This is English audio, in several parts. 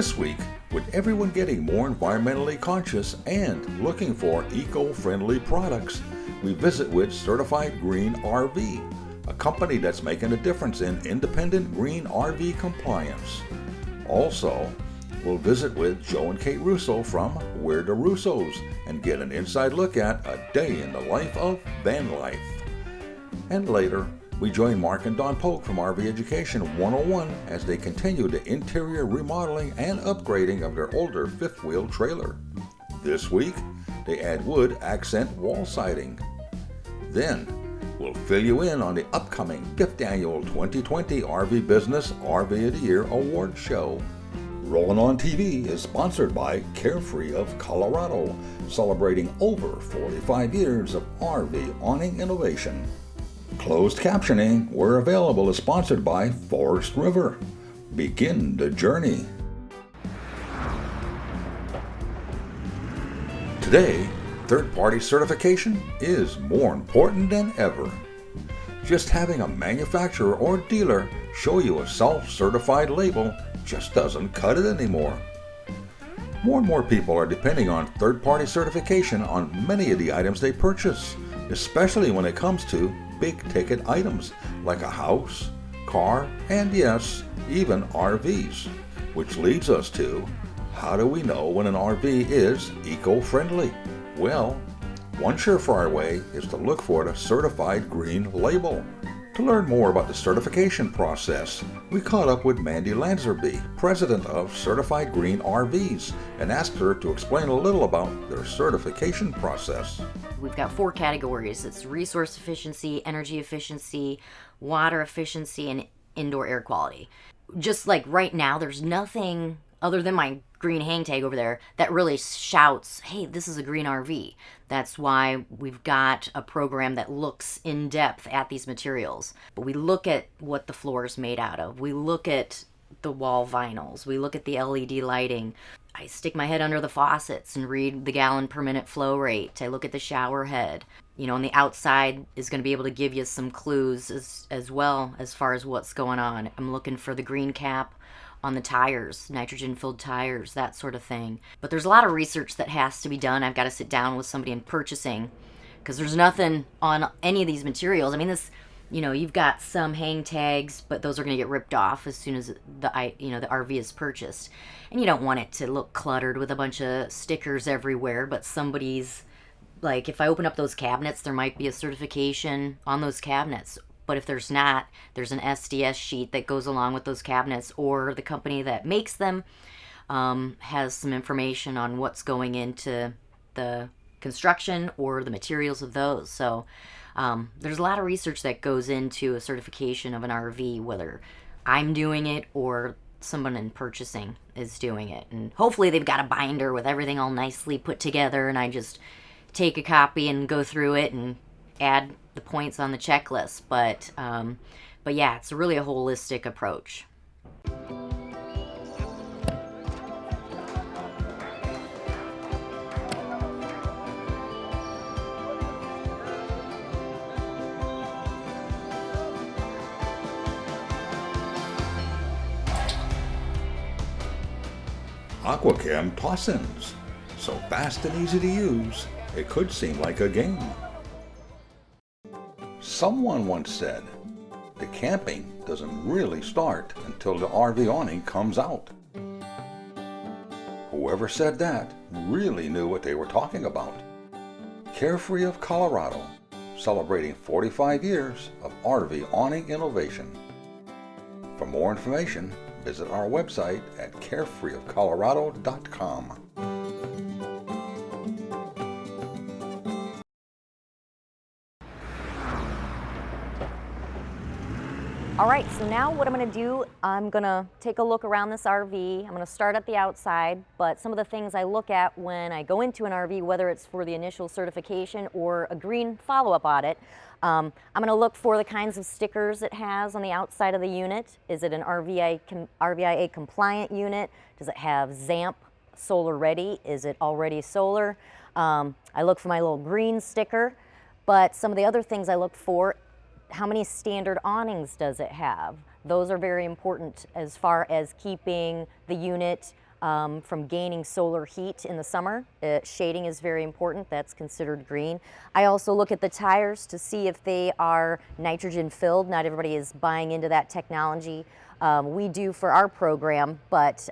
This week, with everyone getting more environmentally conscious and looking for eco-friendly products, we visit with Certified Green RV, a company that's making a difference in independent green RV compliance. Also, we'll visit with Joe and Kait Russo from We're the Russos and get an inside look at a day in the life of van life. And later, we join Mark and Dawn Polk from RV Education 101 as they continue the interior remodeling and upgrading of their older fifth-wheel trailer. This week, they add wood accent wall siding. Then, we'll fill you in on the upcoming 5th Annual 2020 RV Business RV of the Year Award Show. Rollin on TV is sponsored by Carefree of Colorado, celebrating over 45 years of RV awning innovation. Closed captioning, where available, is sponsored by Forest River. Begin the journey. Today, third-party certification is more important than ever. Just having a manufacturer or dealer show you a self-certified label just doesn't cut it anymore. More and more people are depending on third-party certification on many of the items they purchase, especially when it comes to big-ticket items like a house, car, and yes, even RVs. Which leads us to, how do we know when an RV is eco-friendly? Well, one surefire way is to look for the certified green label. To learn more about the certification process, we caught up with Mandy Lanserby, president of Certified Green RVs, and asked her to explain a little about their certification process. We've got 4 categories. It's resource efficiency, energy efficiency, water efficiency, and indoor air quality. Just like right now, there's nothing other than my green hang tag over there that really shouts, hey, this is a green RV. That's why we've got a program that looks in depth at these materials. But we look at what the floor is made out of. We look at the wall vinyls. We look at the LED lighting. I stick my head under the faucets and read the gallon per minute flow rate. I look at the shower head. You know, and the outside is going to be able to give you some clues as well as far as what's going on. I'm looking for the green cap on the tires, nitrogen-filled tires, that sort of thing. But there's a lot of research that has to be done. I've got to sit down with somebody in purchasing because there's nothing on any of these materials. I mean, this, you know, you've got some hang tags, but those are going to get ripped off as soon as the RV is purchased. And you don't want it to look cluttered with a bunch of stickers everywhere, but somebody's, like, if I open up those cabinets, there might be a certification on those cabinets. But if there's not, there's an SDS sheet that goes along with those cabinets, or the company that makes them has some information on what's going into the construction or the materials of those. So there's a lot of research that goes into a certification of an RV, whether I'm doing it or someone in purchasing is doing it. And hopefully they've got a binder with everything all nicely put together, and I just take a copy and go through it and add the points on the checklist. But yeah, it's really a holistic approach. Aquacam toss-ins, so fast and easy to use, it could seem like a game. Someone once said, the camping doesn't really start until the RV awning comes out. Whoever said that really knew what they were talking about. Carefree of Colorado, celebrating 45 years of RV awning innovation. For more information, visit our website at carefreeofcolorado.com. All right, so now what I'm going to do, I'm going to take a look around this RV. I'm going to start at the outside, but some of the things I look at when I go into an RV, whether it's for the initial certification or a green follow-up audit, I'm going to look for the kinds of stickers it has on the outside of the unit. Is it an RVIA compliant unit? Does it have ZAMP solar ready? Is it already solar? I look for my little green sticker, but some of the other things I look for, how many standard awnings does it have? Those are very important as far as keeping the unit from gaining solar heat in the summer. Shading is very important. That's considered green. I also look at the tires to see if they are nitrogen filled. Not everybody is buying into that technology. We do for our program, but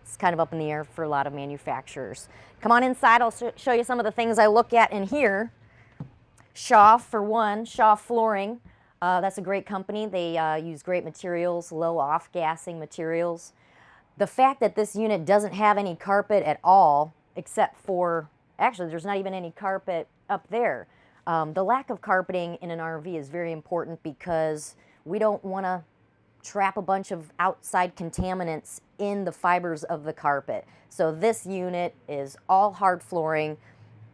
it's kind of up in the air for a lot of manufacturers. Come on inside, I'll show you some of the things I look at in here. Shaw, for one, Shaw Flooring. That's a great company. They use great materials, low off-gassing materials. The fact that this unit doesn't have any carpet at all, except for, actually there's not even any carpet up there. The lack of carpeting in an RV is very important because we don't want to trap a bunch of outside contaminants in the fibers of the carpet. So this unit is all hard flooring,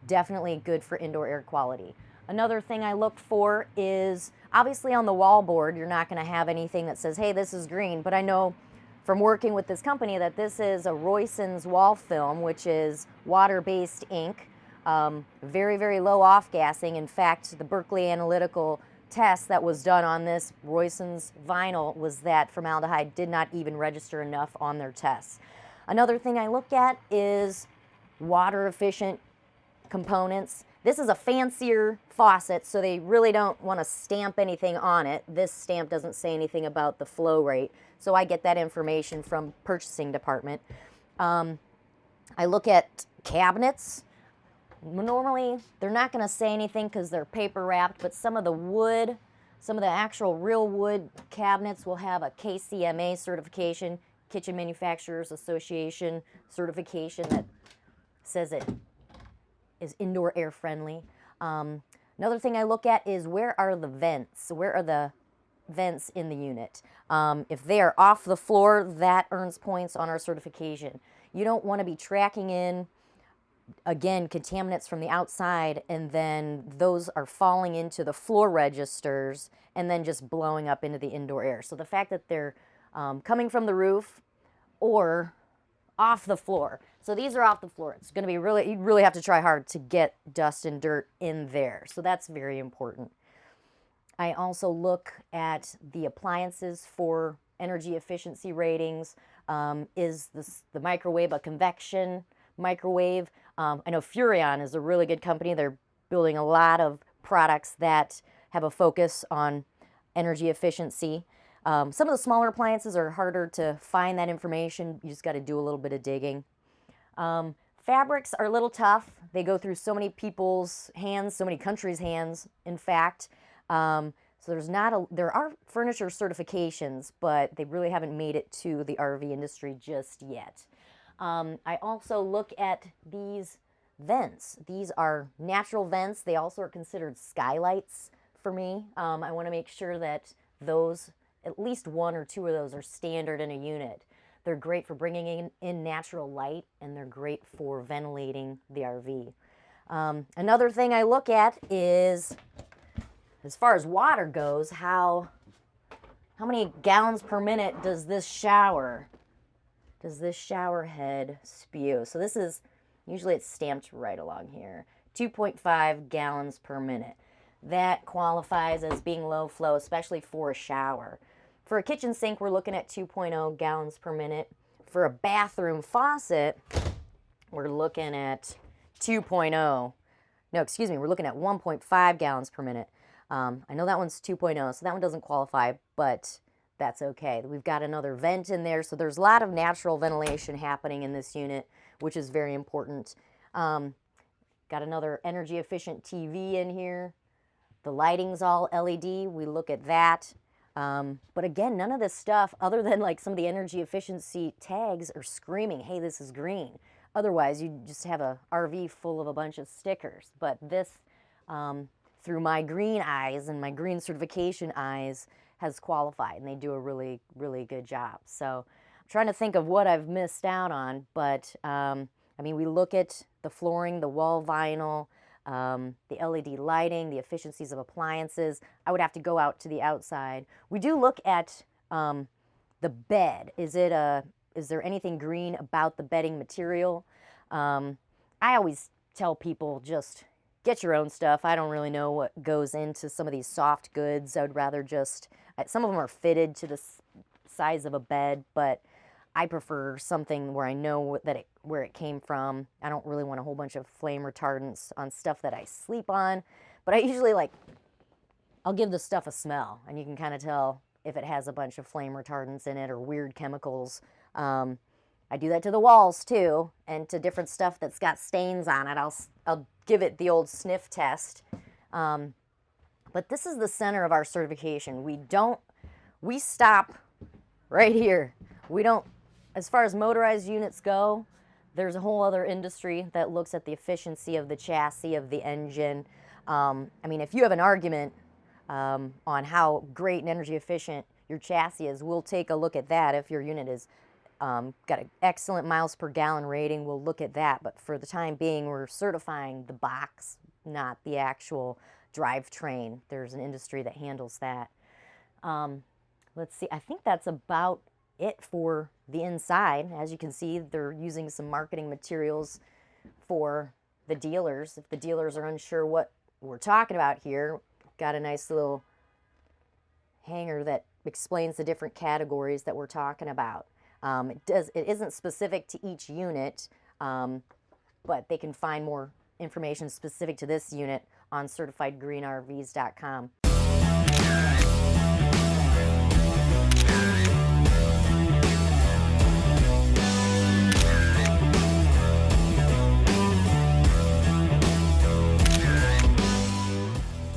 definitely good for indoor air quality. Another thing I look for is, obviously on the wallboard, you're not going to have anything that says, hey, this is green, but I know from working with this company that this is a Royson's wall film, which is water-based ink, very, very low off-gassing. In fact, the Berkeley Analytical test that was done on this Royson's vinyl was that formaldehyde did not even register enough on their tests. Another thing I look at is water-efficient components. This is a fancier faucet, so they really don't want to stamp anything on it. This stamp doesn't say anything about the flow rate, so I get that information from purchasing department. I look at cabinets. Normally, they're not going to say anything because they're paper wrapped, but some of the wood, some of the actual real wood cabinets will have a KCMA certification, Kitchen Manufacturers Association certification, that says it is indoor air friendly. Another thing I look at is where are the vents? Where are the vents in the unit? If they are off the floor, that earns points on our certification. You don't want to be tracking in, again, contaminants from the outside, and then those are falling into the floor registers and then just blowing up into the indoor air. So the fact that they're coming from the roof or off the floor. So these are off the floor. It's going to be really, you really have to try hard to get dust and dirt in there. So that's very important. I also look at the appliances for energy efficiency ratings. Is the microwave a convection microwave? I know Furrion is a really good company. They're building a lot of products that have a focus on energy efficiency. Some of the smaller appliances are harder to find that information. You just got to do a little bit of digging. Fabrics are a little tough. They go through so many people's hands, so many countries' hands, in fact. So there are furniture certifications, but they really haven't made it to the RV industry just yet. I also look at these vents. These are natural vents. They also are considered skylights for me. I want to make sure that those, at least one or two of those, are standard in a unit. They're great for bringing in natural light, and they're great for ventilating the RV. Another thing I look at is, as far as water goes, how many gallons per minute does this shower head spew? So this is, usually it's stamped right along here, 2.5 gallons per minute. That qualifies as being low flow, especially for a shower. For a kitchen sink, we're looking at 2.0 gallons per minute. For a bathroom faucet, we're looking at 2.0. No, excuse me, we're looking at 1.5 gallons per minute. I know that one's 2.0, so that one doesn't qualify, but that's okay. We've got another vent in there, so there's a lot of natural ventilation happening in this unit, which is very important. Got another energy efficient TV in here. The lighting's all LED. We look at that. But again, none of this stuff, other than like some of the energy efficiency tags, are screaming, hey, this is green. Otherwise, you just have a RV full of a bunch of stickers. But this, through my green eyes and my green certification eyes, has qualified, and they do a really, really good job. So I'm trying to think of what I've missed out on, but I mean, we look at the flooring, the wall vinyl, the LED lighting, the efficiencies of appliances. I would have to go out to the outside. We do look at the bed. Is there anything green about the bedding material? I always tell people, just get your own stuff. I don't really know what goes into some of these soft goods. I would rather just, some of them are fitted to the size of a bed, but I prefer something where I know that where it came from. I don't really want a whole bunch of flame retardants on stuff that I sleep on, but I usually I'll give the stuff a smell, and you can kind of tell if it has a bunch of flame retardants in it or weird chemicals. I do that to the walls too, and to different stuff that's got stains on it. I'll give it the old sniff test. But this is the center of our certification. We stop right here. We don't, as far as motorized units go, there's a whole other industry that looks at the efficiency of the chassis, of the engine. I mean, if you have an argument on how great and energy efficient your chassis is, we'll take a look at that. If your unit is got an excellent miles per gallon rating, we'll look at that. But for the time being, we're certifying the box, not the actual drivetrain. There's an industry that handles that. Let's see, I think that's about it for the inside. As you can see, they're using some marketing materials for the dealers. If the dealers are unsure what we're talking about here, got a nice little hanger that explains the different categories that we're talking about. It isn't specific to each unit, but they can find more information specific to this unit on certifiedgreenrvs.com.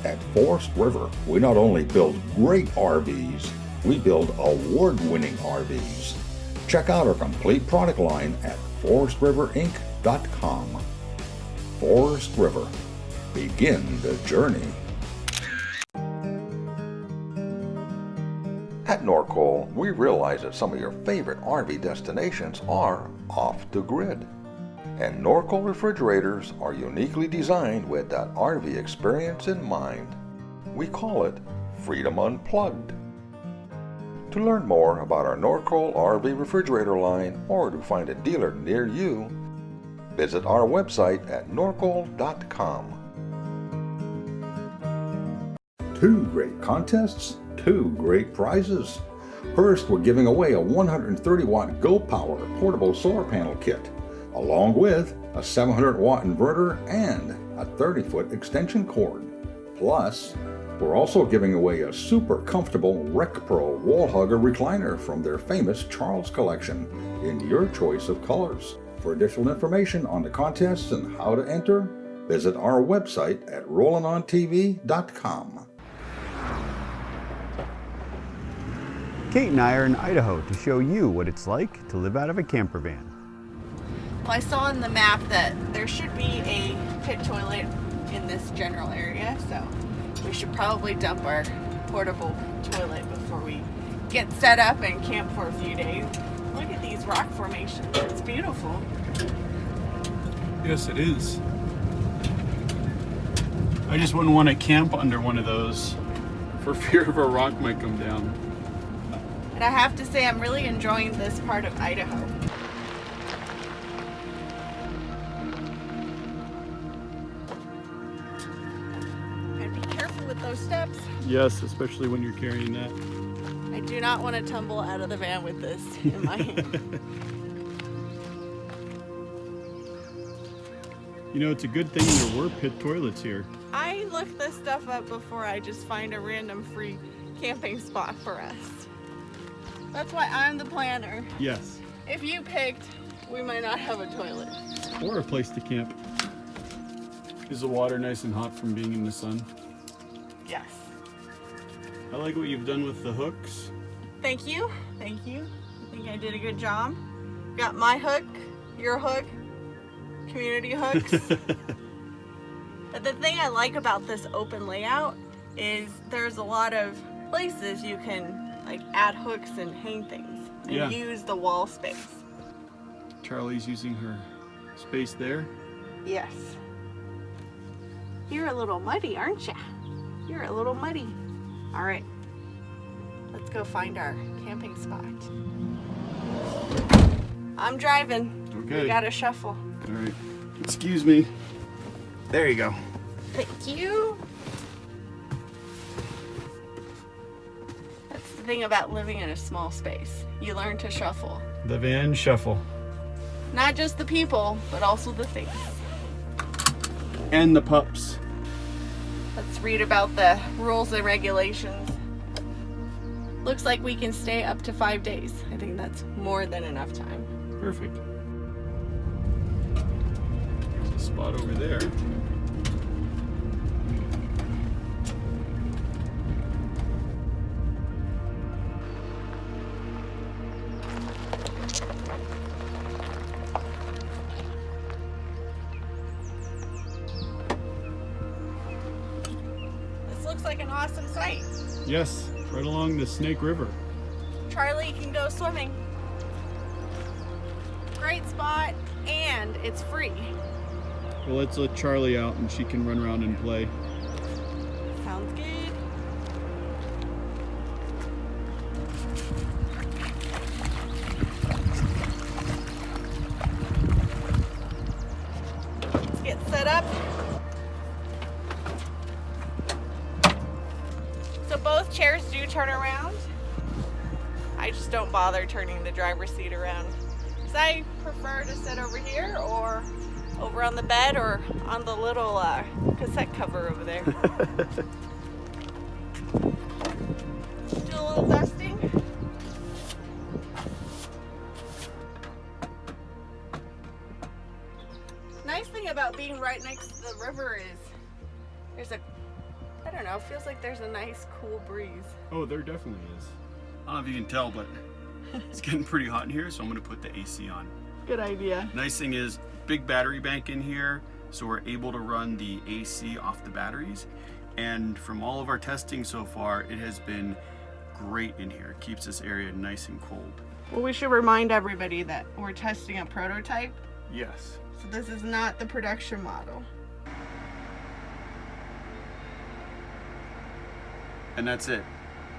At Forest River, we not only build great RVs, we build award-winning RVs. Check out our complete product line at forestriverinc.com. Forest River. Begin the journey. At Norcoal, we realize that some of your favorite RV destinations are off the grid. And Norcoal refrigerators are uniquely designed with that RV experience in mind. We call it Freedom Unplugged. To learn more about our Norcoal RV refrigerator line or to find a dealer near you, visit our website at norcoal.com. 2 great contests, 2 great prizes. First, we're giving away a 130-watt Go Power portable solar panel kit, along with a 700-watt inverter and a 30-foot extension cord. Plus, we're also giving away a super comfortable Rec Pro wall hugger recliner from their famous Charles collection in your choice of colors. For additional information on the contests and how to enter, visit our website at rollinontv.com. Kait and I are in Idaho to show you what it's like to live out of a camper van. Well, I saw on the map that there should be a pit toilet in this general area, so we should probably dump our portable toilet before we get set up and camp for a few days. Look at these rock formations. It's beautiful. Yes, it is. I just wouldn't want to camp under one of those for fear of a rock might come down. And I have to say, I'm really enjoying this part of Idaho. And be careful with those steps. Yes, especially when you're carrying that. I do not want to tumble out of the van with this in my hand. You know, it's a good thing there were pit toilets here. I look this stuff up before I just find a random free camping spot for us. That's why I'm the planner. Yes. If you picked, we might not have a toilet. Or a place to camp. Is the water nice and hot from being in the sun? Yes. I like what you've done with the hooks. Thank you. Thank you. I think I did a good job. Got my hook, your hook, community hooks. But the thing I like about this open layout is there's a lot of places you can like add hooks and hang things and use the wall space. Charlie's using her space there. Yes. You're a little muddy, aren't you? You're a little muddy. All right, let's go find our camping spot. I'm driving. Okay. We gotta shuffle. All right. Excuse me. There you go. Thank you. That's the thing about living in a small space. you learn to shuffle. The van shuffle. Not just the people, but also the things. And the pups. Let's read about the rules and regulations. Looks like we can stay up to 5 days. I think that's more than enough time. Perfect. There's a spot over there. This looks like an awesome site. Yes, right along the Snake River. Charlie can go swimming. Great spot, and it's free. Well, let's let Charlie out and she can run around and play. Sounds good. Let's get set up. So both chairs do turn around. I just don't bother turning the driver's seat around. Because I prefer to sit over here or over on the bed or on the little cassette cover over there. Do a little dusting. Nice thing about being right next to the river is there's a, I don't know, it feels like there's a nice cool breeze. Oh, there definitely is. I don't know if you can tell, but it's getting pretty hot in here, so I'm gonna put the AC on. Good idea. Nice thing is, big battery bank in here, so we're able to run the AC off the batteries. And from all of our testing so far, it has been great in here. It keeps this area nice and cold. Well, we should remind everybody that we're testing a prototype, Yes. so this is not the production model. And that's it.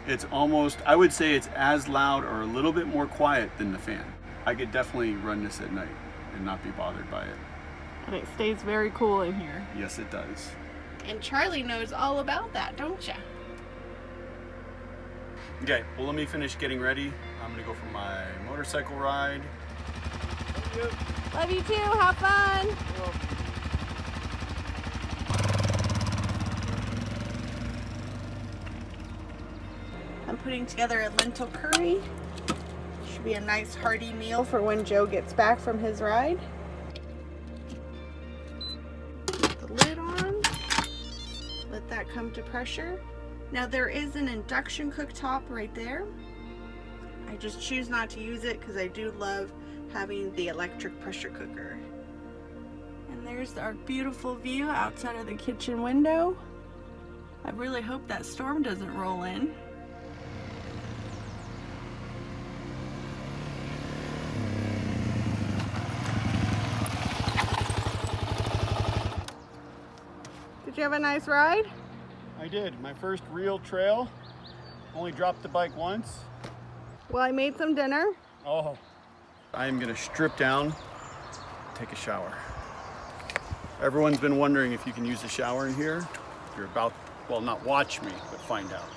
It's almost, I would say it's as loud or a little bit more quiet than the fan. I could definitely run this at night and not be bothered by it. And it stays very cool in here. Yes, it does. And Charlie knows all about that, don't ya? Okay, well, let me finish getting ready. I'm gonna go for my motorcycle ride. Love you too, have fun! I'm putting together a lentil curry. Should be a nice hearty meal for when Joe gets back from his ride. Put the lid on. Let that come to pressure. Now there is an induction cooktop right there. I just choose not to use it because I do love having the electric pressure cooker. And there's our beautiful view outside of the kitchen window. I really hope that storm doesn't roll in. Did you have a nice ride? I did. My first real trail. Only dropped the bike once. Well, I made some dinner. Oh. I'm gonna strip down, take a shower. Everyone's been wondering if you can use a shower in here. You're about, well, not watch me, but find out.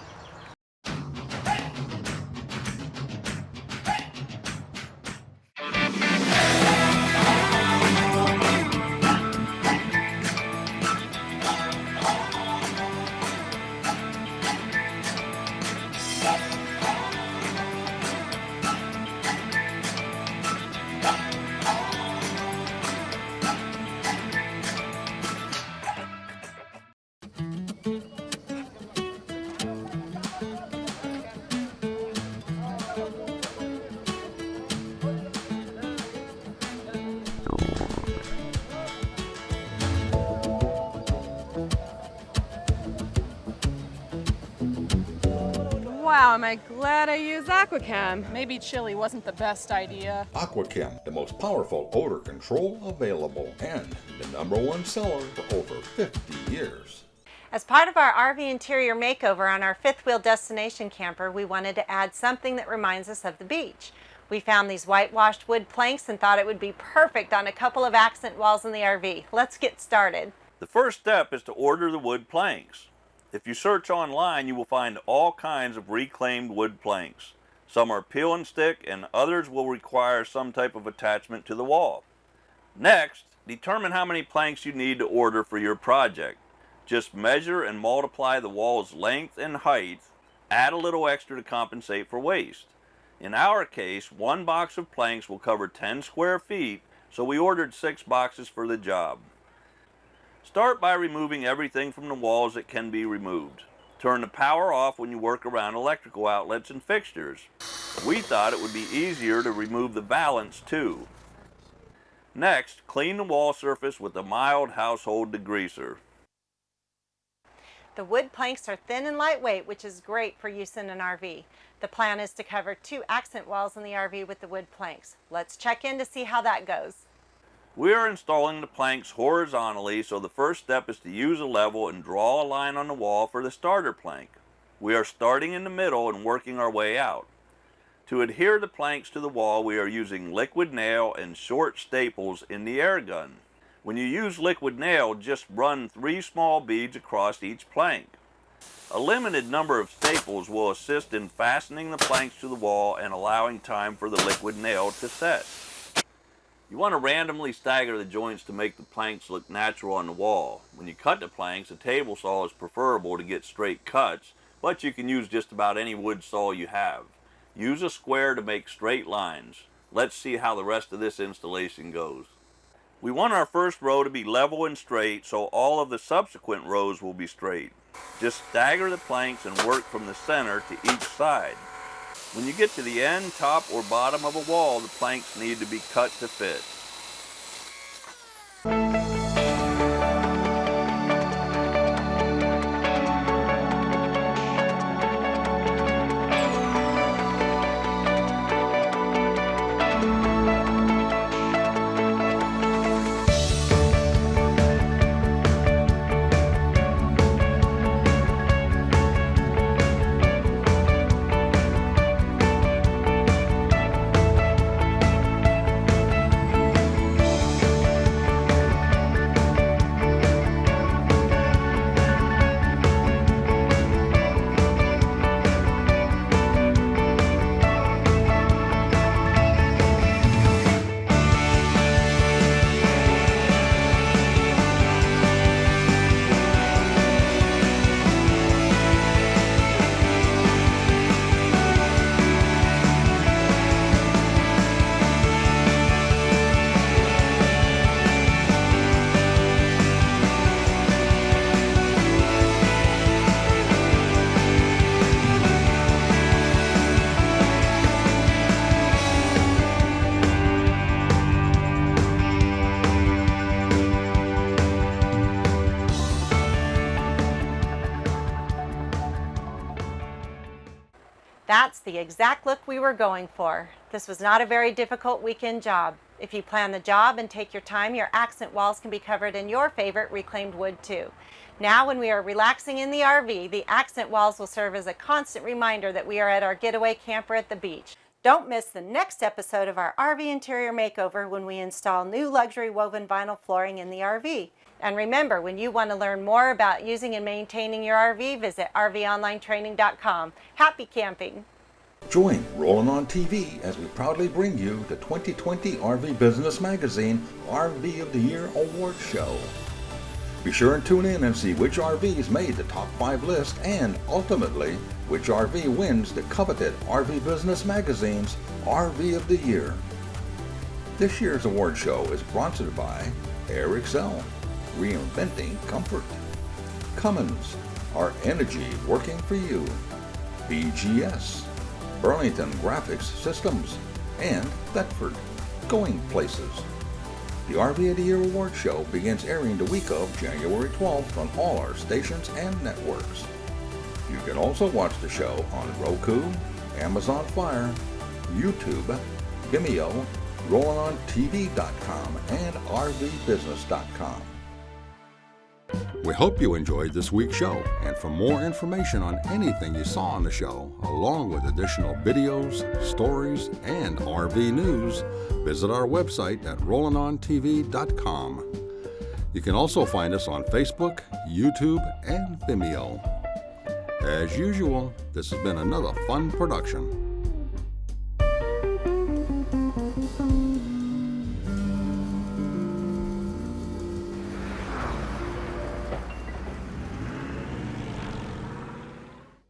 Wow, am I glad I used Aquachem. Maybe chili wasn't the best idea. Aquachem, the most powerful odor control available and the #1 seller for over 50 years. As part of our RV interior makeover on our fifth wheel destination camper, we wanted to add something that reminds us of the beach. We found these whitewashed wood planks and thought it would be perfect on a couple of accent walls in the RV. Let's get started. The first step is to order the wood planks. If you search online, you will find all kinds of reclaimed wood planks. Some are peel and stick, and others will require some type of attachment to the wall. Next, determine how many planks you need to order for your project. Just measure and multiply the wall's length and height. Add a little extra to compensate for waste. In our case, one box of planks will cover 10 square feet, so we ordered 6 boxes for the job. Start by removing everything from the walls that can be removed. Turn the power off when you work around electrical outlets and fixtures. We thought it would be easier to remove the valance too. Next, clean the wall surface with a mild household degreaser. The wood planks are thin and lightweight, which is great for use in an RV. The plan is to cover 2 accent walls in the RV with the wood planks. Let's check in to see how that goes. We are installing the planks horizontally, so the first step is to use a level and draw a line on the wall for the starter plank. We are starting in the middle and working our way out. To adhere the planks to the wall, we are using liquid nail and short staples in the air gun. When you use liquid nail, just run 3 small beads across each plank. A limited number of staples will assist in fastening the planks to the wall and allowing time for the liquid nail to set. You want to randomly stagger the joints to make the planks look natural on the wall. When you cut the planks, a table saw is preferable to get straight cuts, but you can use just about any wood saw you have. Use a square to make straight lines. Let's see how the rest of this installation goes. We want our first row to be level and straight, so all of the subsequent rows will be straight. Just stagger the planks and work from the center to each side. When you get to the end, top, or bottom of a wall, the planks need to be cut to fit. That's the exact look we were going for. This was not a very difficult weekend job. If you plan the job and take your time, your accent walls can be covered in your favorite reclaimed wood too. Now when we are relaxing in the RV, the accent walls will serve as a constant reminder that we are at our getaway camper at the beach. Don't miss the next episode of our RV interior makeover when we install new luxury woven vinyl flooring in the RV. And remember, when you want to learn more about using and maintaining your RV, visit RVOnlineTraining.com. Happy camping! Join Rollin on TV as we proudly bring you the 2020 RV Business Magazine RV of the Year Award Show. Be sure and tune in and see which RVs made the top 5 list and, ultimately, which RV wins the coveted RV Business Magazine's RV of the Year. This year's award show is brought to you by Air Excel, reinventing comfort. Cummins, our energy working for you. BGS, Burlington Graphics Systems, and Thetford, going places. The RV of the Year Award Show begins airing the week of January 12th on all our stations and networks. You can also watch the show on Roku, Amazon Fire, YouTube, Vimeo, RollinOnTV.com, and RVBusiness.com. We hope you enjoyed this week's show, and for more information on anything you saw on the show, along with additional videos, stories, and RV news, visit our website at RollinOnTV.com. You can also find us on Facebook, YouTube, and Vimeo. As usual, this has been another fun production.